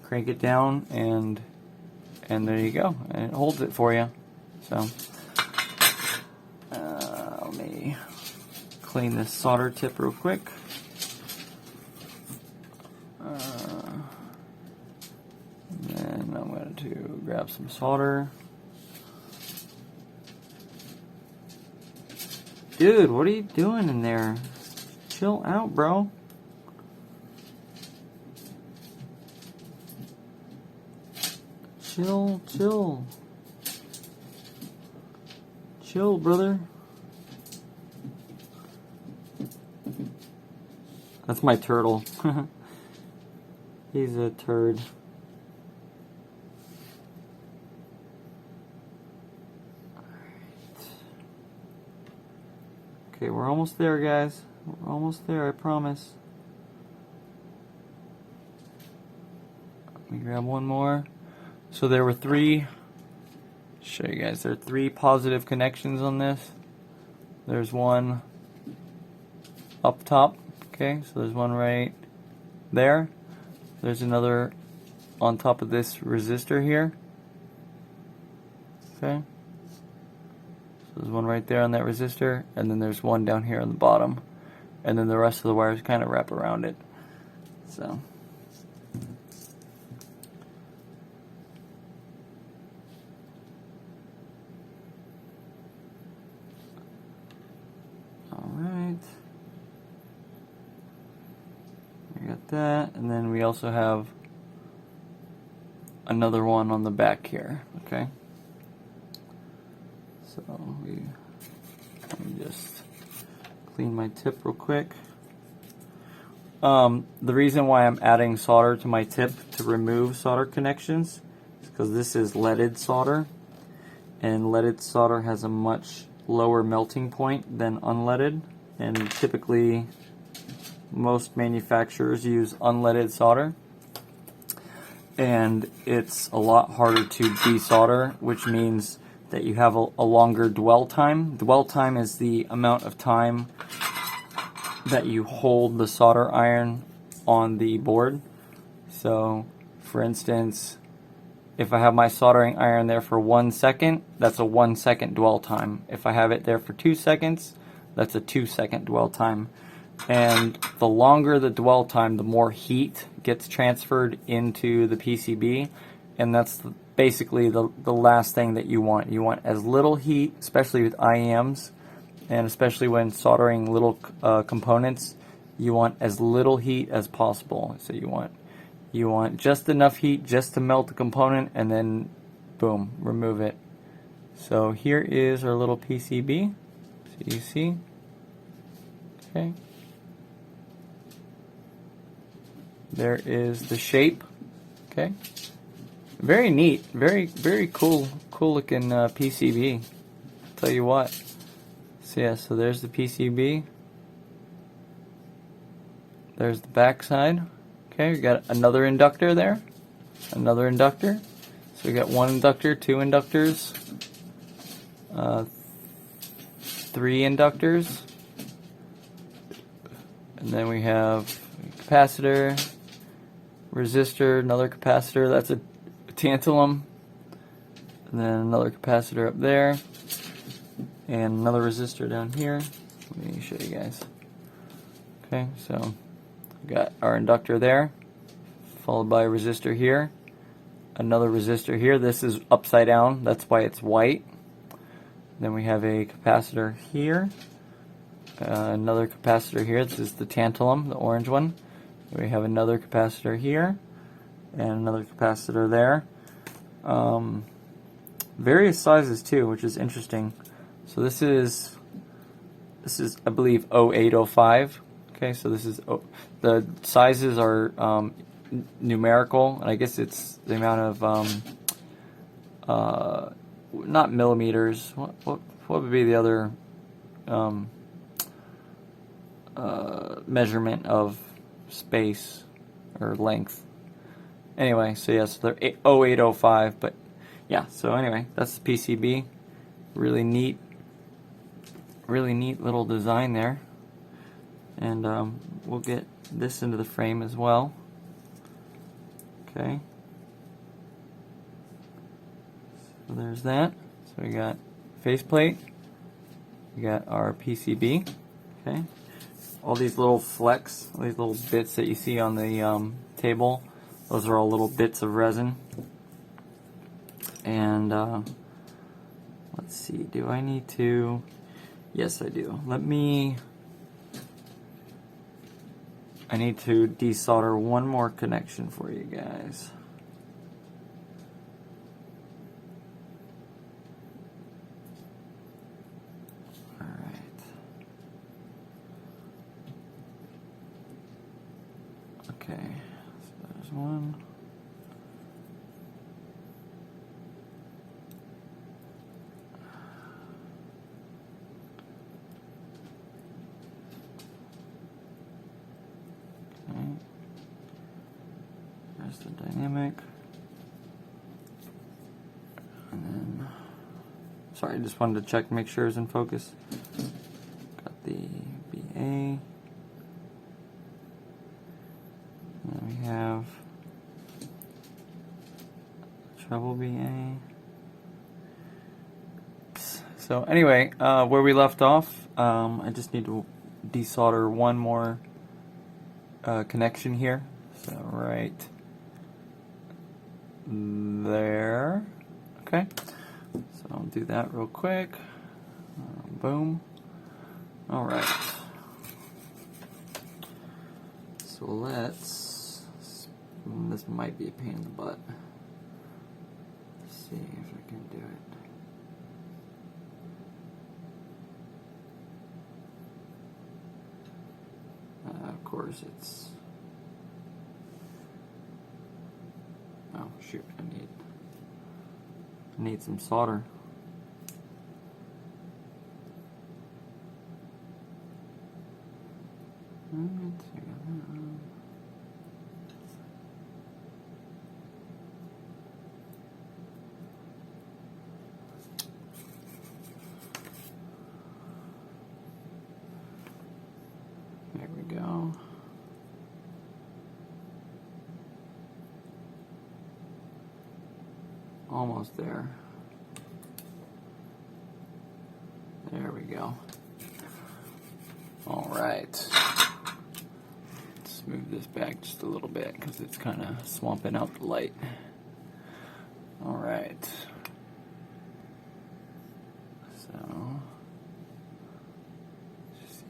crank it down, and there you go. And it holds it for you. So let me clean this solder tip real quick. And I'm going to grab some solder. Dude, what are you doing in there? Chill out, bro. Chill. Chill, brother. That's my turtle. He's a turd. Okay, we're almost there, guys. We're almost there, I promise. Let me grab one more. So there were three, show you guys, there are three positive connections on this. There's one up top, okay, so there's one right there. There's another on top of this resistor here, okay. So there's one right there on that resistor, and then there's one down here on the bottom, and then the rest of the wires kind of wrap around it. So alright, we got that, and then we also have another one on the back here, okay. So let me just clean my tip real quick. The reason why I'm adding solder to my tip to remove solder connections is because this is leaded solder, and leaded solder has a much lower melting point than unleaded, and typically most manufacturers use unleaded solder, and it's a lot harder to desolder, which means that you have a longer dwell time. Dwell time is the amount of time that you hold the solder iron on the board. So, for instance, if I have my soldering iron there for 1 second, that's a 1 second dwell time. If I have it there for 2 seconds, that's a 2 second dwell time. And the longer the dwell time, the more heat gets transferred into the PCB, and that's basically the last thing that you want. You want as little heat, especially with iems, and especially when soldering little components, you want as little heat as possible. So you want just enough heat just to melt the component, and then boom, remove it. So here is our little PCB. So you see, okay. There is the shape, okay. Very neat, very cool looking PCB. Tell you what. So yeah, so there's the PCB. There's the back side. Okay, we got another inductor there. Another inductor. So we got one inductor, two inductors, 3 inductors, and then we have a capacitor, resistor, another capacitor. That's a tantalum, and then another capacitor up there, and another resistor down here. Let me show you guys. Okay, so we got our inductor there, followed by a resistor here, another resistor here. This is upside down, that's why it's white. Then we have a capacitor here, another capacitor here. This is the tantalum, the orange one. We have another capacitor here, and another capacitor there. Various sizes too, which is interesting. So this is I believe 0805. Okay, so this is the sizes are numerical, and I guess it's the amount of not millimeters. What would be the other measurement of space or length? Anyway, so yes, they're 0805, but yeah. So anyway, that's the PCB. Really neat little design there. And we'll get this into the frame as well. Okay. So there's that. So we got faceplate. We got our PCB. Okay. All these little flecks, all these little bits that you see on the table, those are all little bits of resin. And let's see, do I need to? Yes, I do. I need to desolder one more connection for you guys. Alright. Okay, so there's one. There's the dynamic. And then, sorry, I just wanted to check, make sure it's in focus. Got the BA. And then we have treble BA. So anyway, where we left off, I just need to desolder one more connection here. So right there. Okay, so I'll do that real quick. Boom. All right. So let's. This might be a pain in the butt. Let's see if I can do it. Of course, it's. Oh shoot! I need some solder. There we go. Almost there. There we go. All right. Let's move this back just a little bit because it's kind of swamping out the light. All right. So,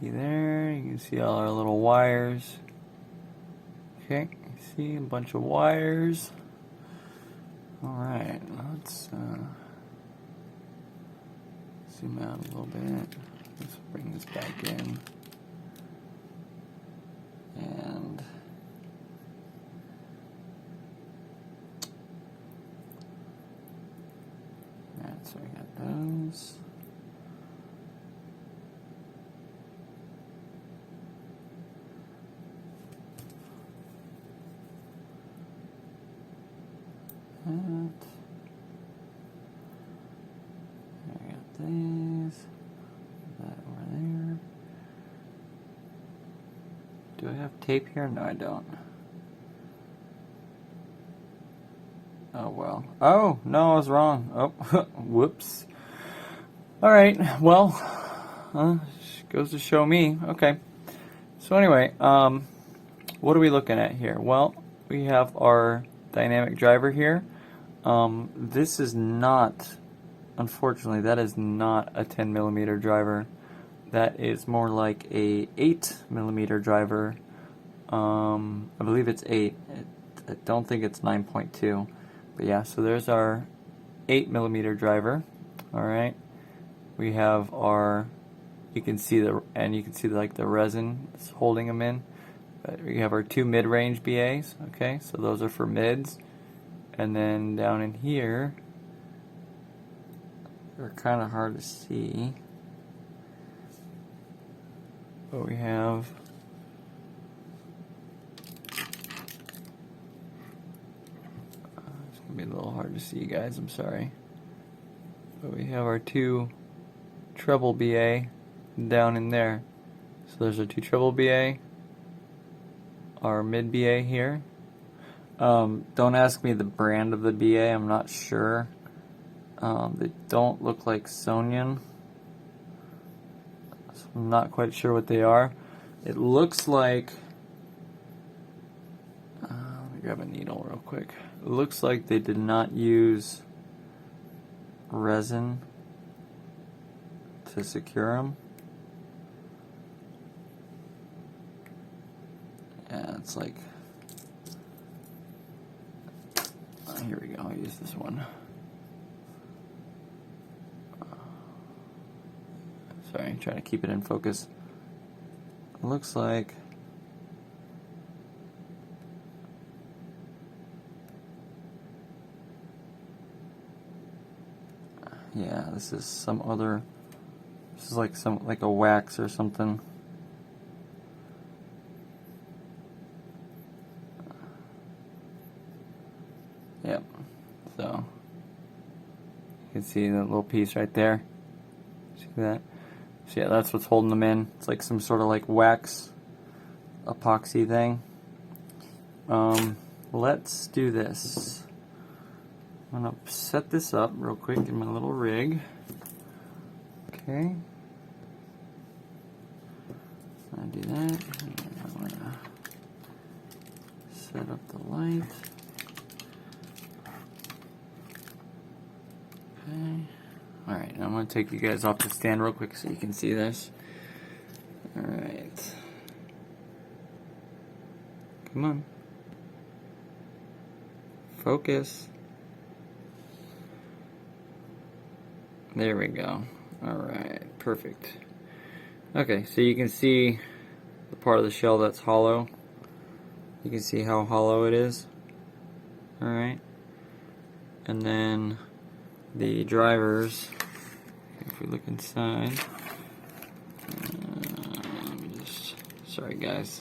see there, you can see all our little wires. Okay, you see a bunch of wires. All right, let's zoom out a little bit. Let's bring this back in. And alright, so I got those. And I got these. That over there. Do I have tape here? No, I don't. Oh well. Oh no, I was wrong. Oh, whoops. All right, well, goes to show me. Okay, so anyway, what are we looking at here? Well, we have our dynamic driver here. This is not, unfortunately, that is not a 10mm driver. That is more like a 8mm driver. I believe it's 8. I don't think it's 9.2. But yeah, so there's our 8mm driver. All right. We have our, you can see like the resin is holding them in. We have our 2 mid-range BAs. Okay, so those are for mids. And then down in here, they're kind of hard to see. But we have it's gonna be a little hard to see, guys. I'm sorry. But we have our 2 treble BA down in there. So there's our 2 treble BA, our mid BA here. Don't ask me the brand of the BA. I'm not sure. They don't look like Sonian. So I'm not quite sure what they are. It looks like, let me grab a needle real quick. It looks like they did not use resin to secure them. Yeah, it's like, here we go, I'll use this one. Sorry, trying to keep it in focus. It looks like yeah, this is some other, this is like a wax or something. Yep. So you can see that little piece right there. See that? So yeah, that's what's holding them in. It's like some sort of like wax epoxy thing. Let's do this. I'm gonna set this up real quick in my little rig. Okay. I do that. And I'm gonna set up the light. Okay. Alright, I'm going to take you guys off the stand real quick so you can see this. Alright. Come on. Focus. There we go. Alright, perfect. Okay, so you can see the part of the shell that's hollow. You can see how hollow it is. Alright. And then the drivers, if we look inside, sorry guys,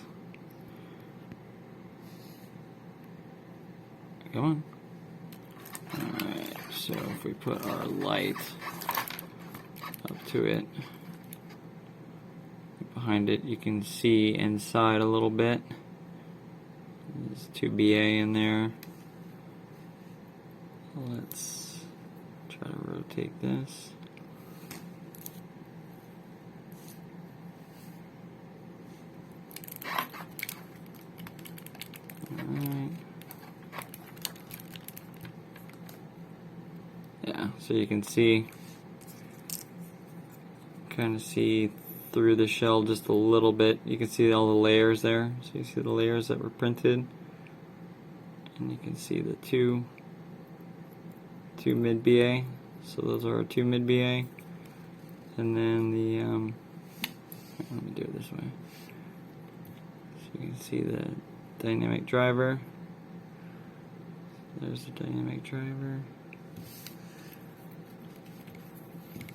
come on. Alright, so if we put our light up to it, behind it, you can see inside a little bit. There's 2 BA in there. Let's try to rotate this. Alright. Yeah, so you can see, kind of see through the shell just a little bit. You can see all the layers there. So you see the layers that were printed. And you can see the two mid BA, so those are our 2 mid BA, and then the let me do it this way, so you can see the dynamic driver. There's the dynamic driver.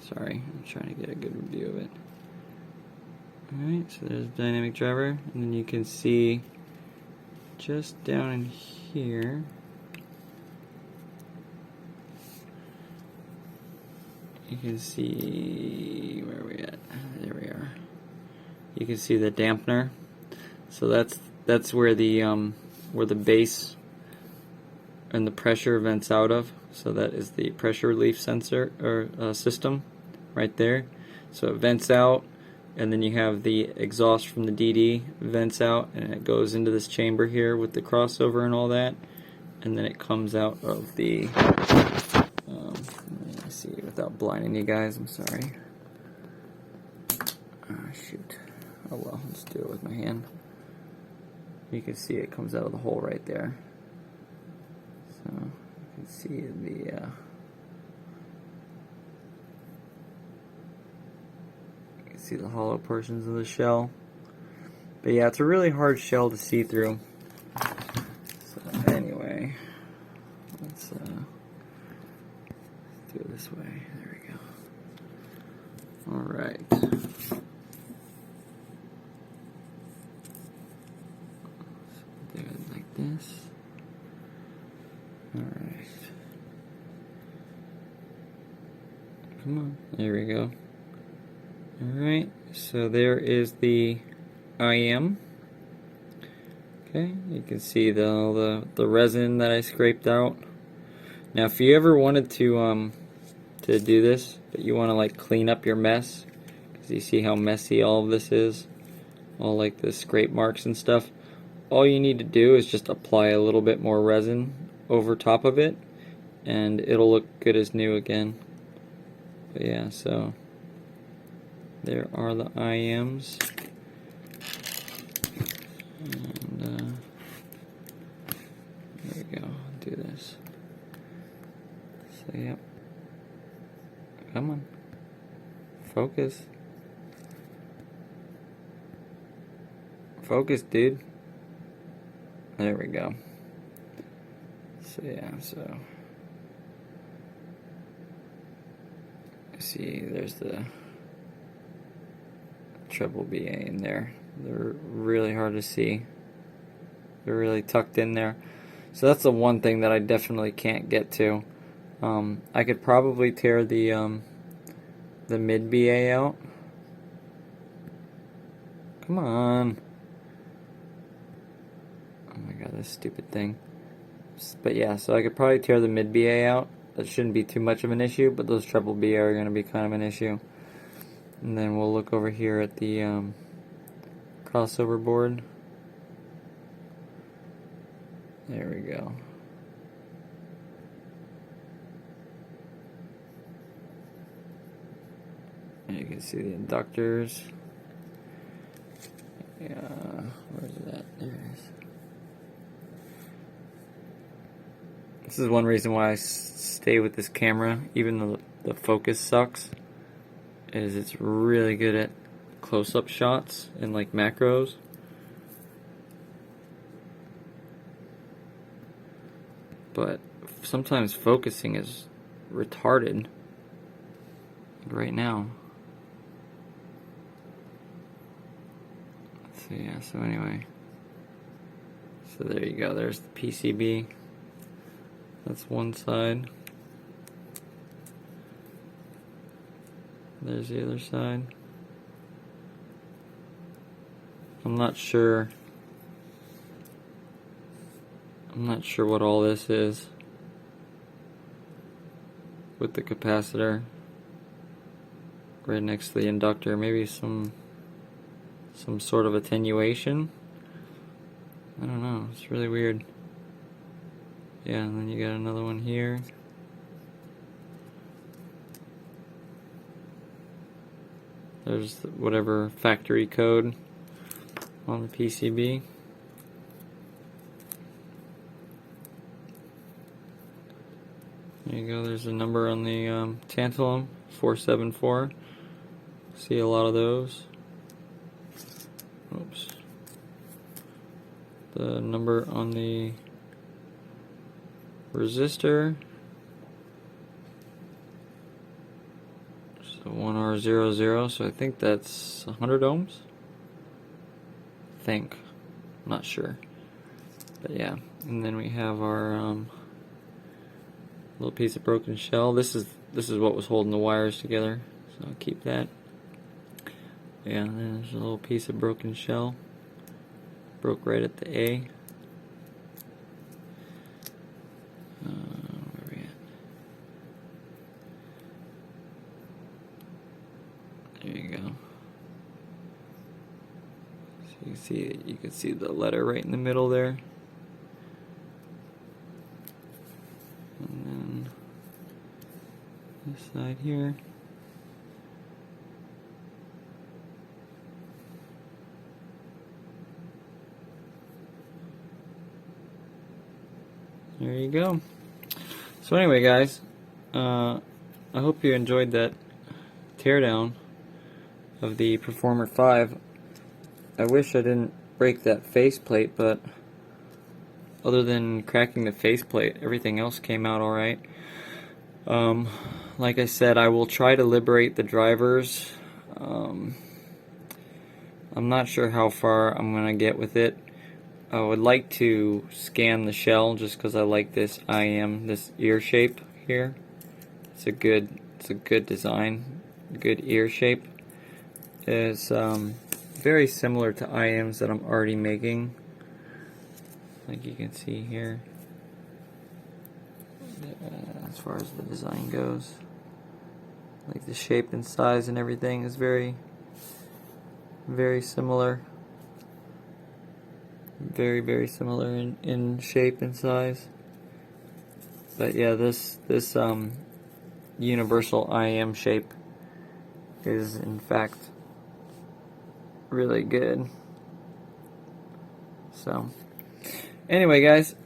Sorry, I'm trying to get a good view of it. Alright, so there's the dynamic driver, and then you can see just down in here, you can see, where are we at? There we are. You can see the dampener. So that's where the base and the pressure vents out of. So that is the pressure relief sensor or system. right there. So it vents out, and then you have the exhaust from the DD vents out, and it goes into this chamber here with the crossover and all that, and then it comes out of the let me see without blinding you guys, I'm sorry. Shoot. Oh well, let's do it with my hand. You can see it comes out of the hole right there. So you can see the you can see the hollow portions of the shell. But yeah, it's a really hard shell to see through. So anyway, let's do it this way. There we go. Alright. Do it like this. Alright. Come on. There we go. Alright, so there is the IM. Okay, you can see the resin that I scraped out. Now, if you ever wanted to do this, but you want to like clean up your mess, because you see how messy all of this is, all like the scrape marks and stuff. All you need to do is just apply a little bit more resin over top of it, and it'll look good as new again. But yeah, so there are the IMs. And there we go. Do this. So yep. Come on. Focus. Focus, dude. There we go. So yeah, so see, there's the triple BA in there. They're really hard to see. They're really tucked in there. So that's the one thing that I definitely can't get to. I could probably tear the mid BA out. Come on. Oh my god, this stupid thing. But yeah, so I could probably tear the mid BA out. That shouldn't be too much of an issue, but those treble BA are going to be kind of an issue. And then we'll look over here at the crossover board. There we go. And you can see the inductors. Yeah, where's that? There it is. This is one reason why I stay with this camera, even though the focus sucks, is it's really good at close-up shots and like macros. But sometimes focusing is retarded. Like right now. So yeah, so anyway. So there you go, there's the PCB. That's one side. There's the other side. I'm not sure what all this is with the capacitor right next to the inductor. Maybe some sort of attenuation. I don't know, it's really weird. Yeah, and then you got another one here. There's whatever factory code on the PCB. There you go, there's a number on the tantalum, 474. See a lot of those. Oops. The number on the resistor, so 1R00, so I think that's 100 ohms. I'm not sure, but yeah. And then we have our little piece of broken shell. This is what was holding the wires together, so I'll keep that. Yeah, and then there's a little piece of broken shell. Broke right at the A. Where are we There you go. So you can see the letter right in the middle there. And then this side here. There you go. So anyway, guys, I hope you enjoyed that teardown of the Performer 5. I wish I didn't break that faceplate, but other than cracking the faceplate, everything else came out alright. Like I said, I will try to liberate the drivers. I'm not sure how far I'm going to get with it. I would like to scan the shell just because I like this this ear shape here. It's a good design, good ear shape. It's very similar to iems that I'm already making, like you can see here. As far as the design goes, like the shape and size and everything is very similar. Very similar in shape and size. But yeah, this universal IM shape is in fact really good. So anyway, guys,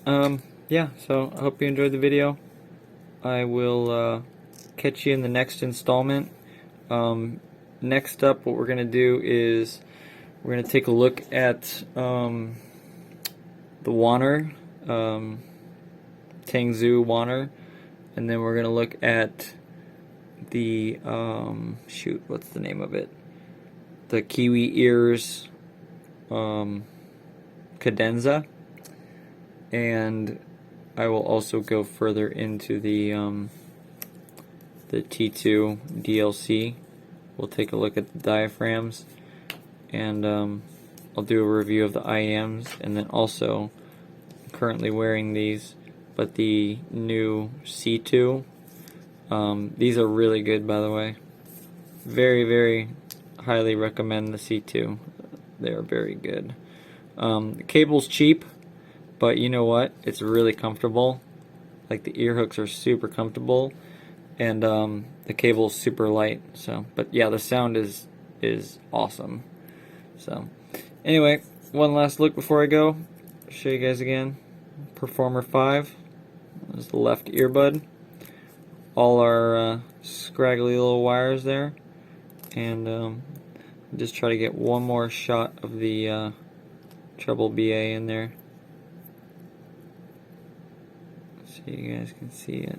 yeah, so I hope you enjoyed the video. I will catch you in the next installment. Next up, what we're going to do is we're going to take a look at the Wanner, Tangzu Wanner, and then we're going to look at the, shoot, what's the name of it? The Kiwi Ears Cadenza, and I will also go further into the T2 DLC. We'll take a look at the diaphragms, and I'll do a review of the iems, and then also I'm currently wearing these, but the new C2. These are really good, by the way. Very highly recommend the C2. They are very good. The cable's cheap, but you know what? It's really comfortable. Like, the ear hooks are super comfortable, and the cable's super light. So, but yeah, the sound is awesome. So, anyway, one last look before I go. Show you guys again. Performer 5. There's the left earbud. All our scraggly little wires there, and just try to get one more shot of the treble BA in there, so you guys can see it.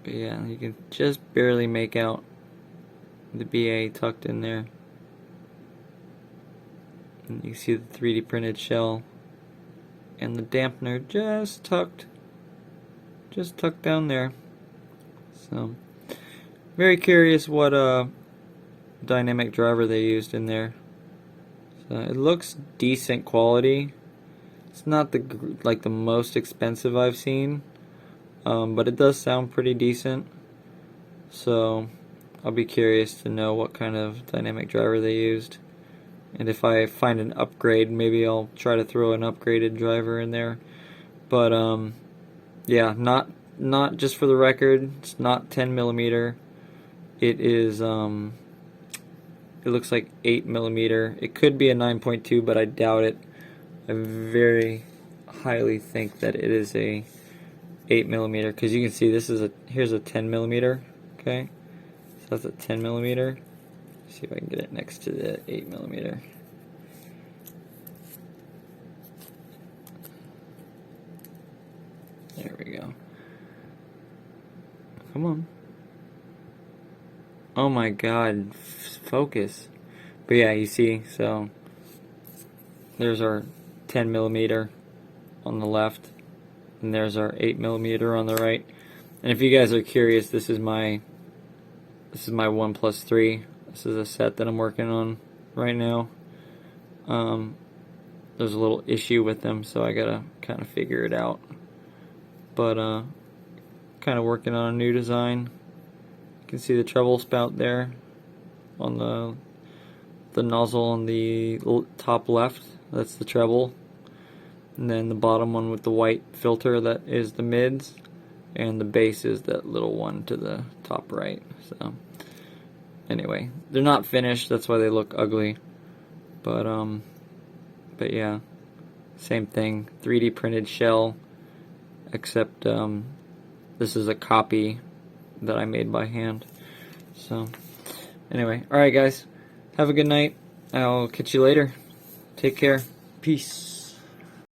But yeah, you can just barely make out the BA tucked in there, and you can see the 3D printed shell and the dampener just tucked down there. So very curious what dynamic driver they used in there. So it looks decent quality. It's not the most expensive I've seen, but it does sound pretty decent. So I'll be curious to know what kind of dynamic driver they used, and if I find an upgrade, maybe I'll try to throw an upgraded driver in there. But yeah, not just for the record, it's not 10mm. It is it looks like 8mm. It could be a 9.2, but I doubt it. I very highly think that it is a 8mm, because you can see this is here's a 10mm. Okay, so that's a 10mm. See if I can get it next to the 8mm. There we go. Come on. Oh my god, focus. But yeah, you see, so there's our 10mm on the left, and there's our 8mm on the right. And if you guys are curious, this is my 1+3. This is a set that I'm working on right now. There's a little issue with them, so I gotta kind of figure it out. But kind of working on a new design. can see the treble spout there on the nozzle on the top left. That's the treble. And then the bottom one with the white filter, that is the mids. And the bass is that little one to the top right. So anyway, they're not finished, that's why they look ugly. But yeah, same thing, 3D printed shell, except this is a copy that I made by hand. So anyway, alright guys, have a good night. I'll catch you later. Take care. Peace.